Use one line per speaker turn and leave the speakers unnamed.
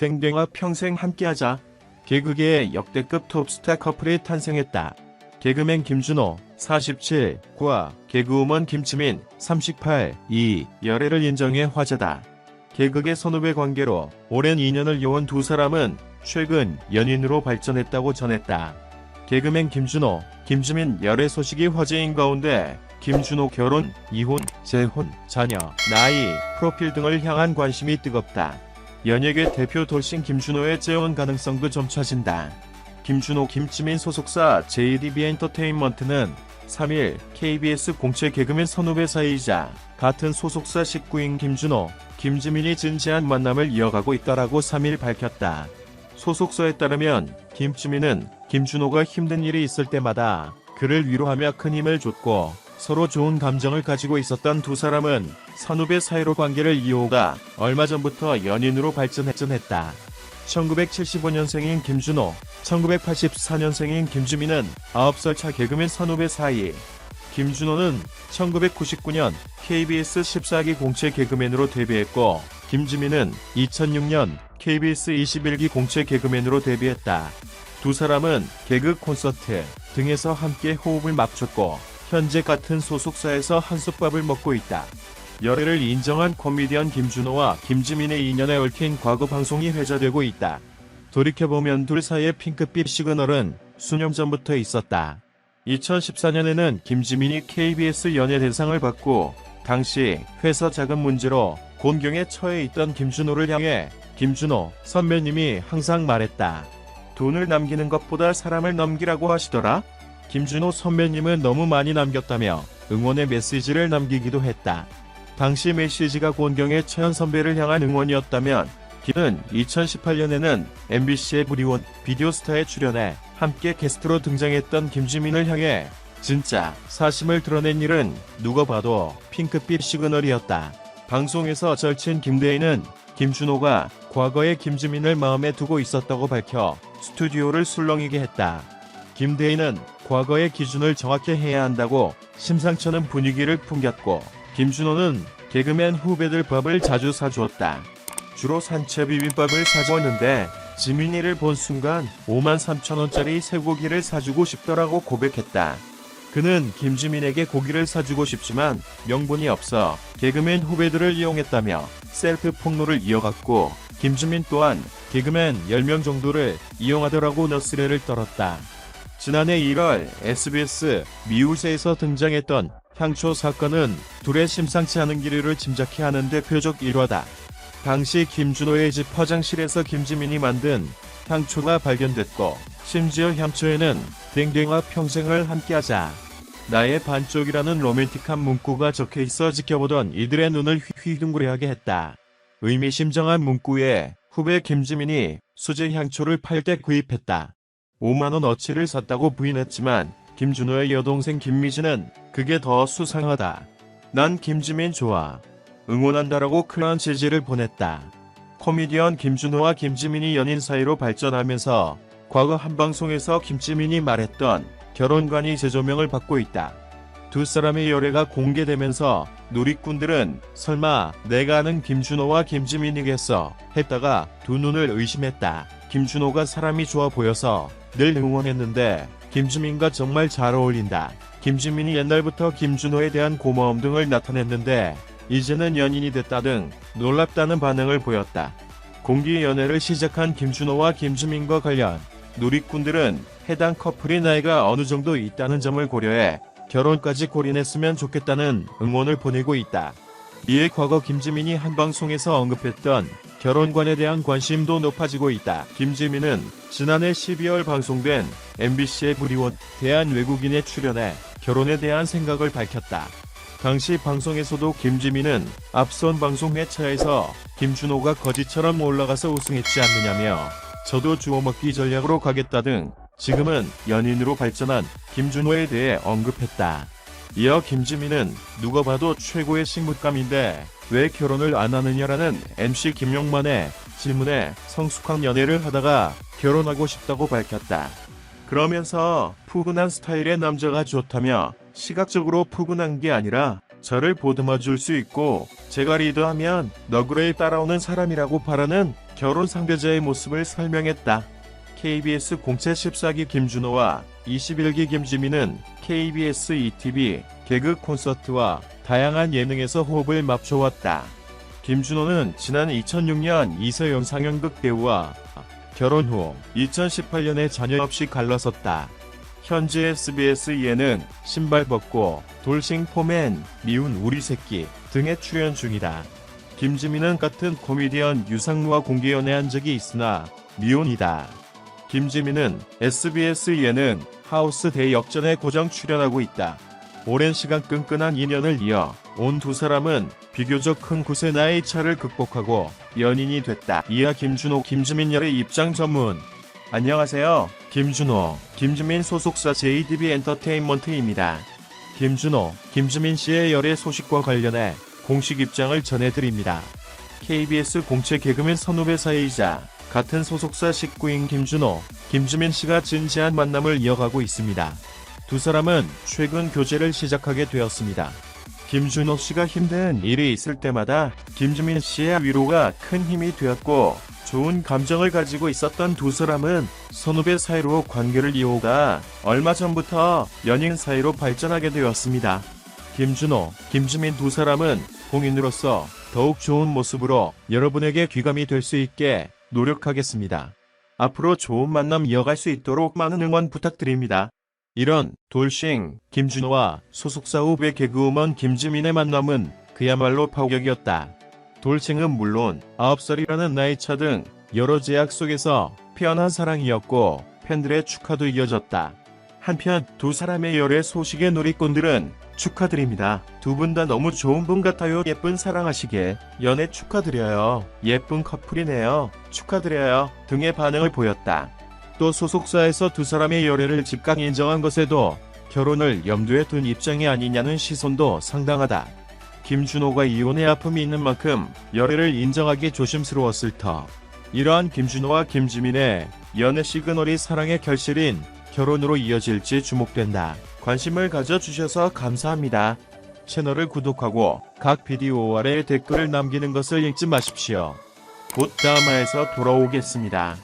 댕댕아 평생 함께하자. 개그계의 역대급 톱스타 커플이 탄생했다. 개그맨 김준호 47과 개그우먼 김지민 38이 열애를 인정해 화제다. 개그계 선후배 관계로 오랜 인연을 이어온 두 사람은 최근 연인으로 발전했다고 전했다. 개그맨 김준호, 김지민 열애 소식이 화제인 가운데 김준호 결혼, 이혼, 재혼, 자녀, 나이, 프로필 등을 향한 관심이 뜨겁다. 연예계 대표 돌싱 김준호의 재혼 가능성도 점쳐진다. 김준호 김지민 소속사 JDB 엔터테인먼트는 3일 KBS 공채 개그맨 선후배 사이이자 같은 소속사 식구인 김준호, 김지민이 진지한 만남을 이어가고 있다라고 3일 밝혔다. 소속사에 따르면 김지민은 김준호가 힘든 일이 있을 때마다 그를 위로하며 큰 힘을 줬고 서로 좋은 감정을 가지고 있었던 두 사람은 선후배 사이로 관계를 이어오다 얼마 전부터 연인으로 발전했다. 1975년생인 김준호, 1984년생인 김지민은 9살 차 개그맨 선후배 사이. 김준호는 1999년 KBS 14기 공채 개그맨으로 데뷔했고 김지민은 2006년 KBS 21기 공채 개그맨으로 데뷔했다. 두 사람은 개그 콘서트 등에서 함께 호흡을 맞췄고 현재 같은 소속사에서 한솥밥을 먹고 있다. 열애를 인정한 코미디언 김준호와 김지민의 인연에 얽힌 과거 방송이 회자되고 있다. 돌이켜보면 둘 사이의 핑크빛 시그널은 수년 전부터 있었다. 2014년에는 김지민이 KBS 연예대상을 받고 당시 회사 자금 문제로 곤경에 처해 있던 김준호를 향해 김준호 선배님이 항상 말했다. 돈을 남기는 것보다 사람을 넘기라고 하시더라. 김준호 선배님은 너무 많이 남겼다며 응원의 메시지를 남기기도 했다. 당시 메시지가 곤경의 처현 선배를 향한 응원이었다면 김은 2018년에는 MBC의 브리온 비디오스타에 출연해 함께 게스트로 등장했던 김지민을 향해 진짜 사심을 드러낸 일은 누가 봐도 핑크빛 시그널이었다. 방송에서 절친 김대희는 김준호가 과거에 김지민을 마음에 두고 있었다고 밝혀 스튜디오를 술렁이게 했다. 김대희는 과거의 기준을 정확히 해야 한다고 심상찮은 분위기를 풍겼고 김준호는 개그맨 후배들 밥을 자주 사주었다. 주로 산채 비빔밥을 사주었는데 지민이를 본 순간 53,000원짜리 쇠고기를 사주고 싶더라고 고백했다. 그는 김지민에게 고기를 사주고 싶지만 명분이 없어 개그맨 후배들을 이용했다며 셀프 폭로를 이어갔고 김지민 또한 개그맨 10명 정도를 이용하더라고 너스레를 떨었다. 지난해 1월 SBS 미우새에서 등장했던 향초 사건은 둘의 심상치 않은 기류를 짐작케 하는 대표적 일화다. 당시 김준호의 집 화장실에서 김지민이 만든 향초가 발견됐고 심지어 향초에는 댕댕아 평생을 함께하자 나의 반쪽이라는 로맨틱한 문구가 적혀있어 지켜보던 이들의 눈을 휘둥그레하게 했다. 의미심장한 문구에 후배 김지민이 수제 향초를 팔 때 구입했다. 5만원 어치를 샀다고 부인했지만 김준호의 여동생 김미진은 그게 더 수상하다. 난 김지민 좋아. 응원한다라고 큰 지지를 보냈다. 코미디언 김준호와 김지민이 연인 사이로 발전하면서 과거 한 방송에서 김지민이 말했던 결혼관이 재조명을 받고 있다. 두 사람의 열애가 공개되면서 누리꾼들은 설마 내가 아는 김준호와 김지민이겠어 했다가 두 눈을 의심했다. 김준호가 사람이 좋아 보여서 늘 응원했는데 김지민과 정말 잘 어울린다. 김지민이 옛날부터 김준호에 대한 고마움 등을 나타냈는데 이제는 연인이 됐다 등 놀랍다는 반응을 보였다. 공개 연애를 시작한 김준호와 김지민과 관련 누리꾼들은 해당 커플이 나이가 어느 정도 있다는 점을 고려해 결혼까지 골인했으면 좋겠다는 응원을 보내고 있다. 이에 과거 김지민이 한 방송에서 언급했던 결혼관에 대한 관심도 높아지고 있다. 김지민은 지난해 12월 방송된 MBC의 브리온 대한외국인에 출연해 결혼에 대한 생각을 밝혔다. 당시 방송에서도 김지민은 앞선 방송 회차에서 김준호가 거지처럼 올라가서 우승했지 않느냐며 저도 주워먹기 전략으로 가겠다 등 지금은 연인으로 발전한 김준호에 대해 언급했다. 이어 김지민은 누가 봐도 최고의 식물감인데 왜 결혼을 안 하느냐라는 MC 김용만의 질문에 성숙한 연애를 하다가 결혼하고 싶다고 밝혔다. 그러면서 푸근한 스타일의 남자가 좋다며 시각적으로 푸근한 게 아니라 저를 보듬어 줄 수 있고 제가 리드하면 너그레이 따라오는 사람이라고 바라는 결혼 상대자의 모습을 설명했다. KBS 공채 14기 김준호와 21기 김지민은 KBS ETV 개그 콘서트와 다양한 예능에서 호흡을 맞춰왔다. 김준호는 지난 2006년 이서영 상영극 배우와 결혼 후 2018년에 자녀 없이 갈라섰다. 현재 SBS 예능 신발 벗고, 돌싱 포맨, 미운 우리 새끼 등에 출연 중이다. 김지민은 같은 코미디언 유상무와 공개 연애한 적이 있으나 미혼이다. 김지민은 SBS 예능 하우스 대역전에 고정 출연하고 있다. 오랜 시간 끈끈한 인연을 이어 온 두 사람은 비교적 큰 9세 나이 차를 극복하고 연인이 됐다. 이하 김준호, 김지민 열애 입장 전문. 안녕하세요. 김준호, 김지민 소속사 JDB 엔터테인먼트입니다. 김준호, 김지민 씨의 열애 소식과 관련해 공식 입장을 전해드립니다. KBS 공채 개그맨 선후배 사이이자 같은 소속사 식구인 김준호, 김지민 씨가 진지한 만남을 이어가고 있습니다. 두 사람은 최근 교제를 시작하게 되었습니다. 김준호 씨가 힘든 일이 있을 때마다 김지민 씨의 위로가 큰 힘이 되었고, 좋은 감정을 가지고 있었던 두 사람은 선후배 사이로 관계를 이어오다 얼마 전부터 연인 사이로 발전하게 되었습니다. 김준호, 김지민 두 사람은 공인으로서 더욱 좋은 모습으로 여러분에게 귀감이 될 수 있게 노력하겠습니다. 앞으로 좋은 만남 이어갈 수 있도록 많은 응원 부탁드립니다. 이런 돌싱 김준호와 소속사 후배 개그우먼 김지민의 만남은 그야말로 파격이었다. 돌싱은 물론 9살이라는 나이차 등 여러 제약 속에서 피어난 사랑이었고, 팬들의 축하도 이어졌다. 한편 두 사람의 열애 소식에 누리꾼들은 축하드립니다. 두 분 다 너무 좋은 분 같아요. 예쁜 사랑하시게 연애 축하드려요. 예쁜 커플이네요. 축하드려요. 등의 반응을 보였다. 또 소속사에서 두 사람의 열애를 즉각 인정한 것에도 결혼을 염두에 둔 입장이 아니냐는 시선도 상당하다. 김준호가 이혼의 아픔이 있는 만큼 열애를 인정하기 조심스러웠을 터. 이러한 김준호와 김지민의 연애 시그널이 사랑의 결실인 결혼으로 이어질지 주목된다. 관심을 가져주셔서 감사합니다. 채널을 구독하고 각 비디오 아래에 댓글을 남기는 것을 잊지 마십시오. 곧 다음화에서 돌아오겠습니다.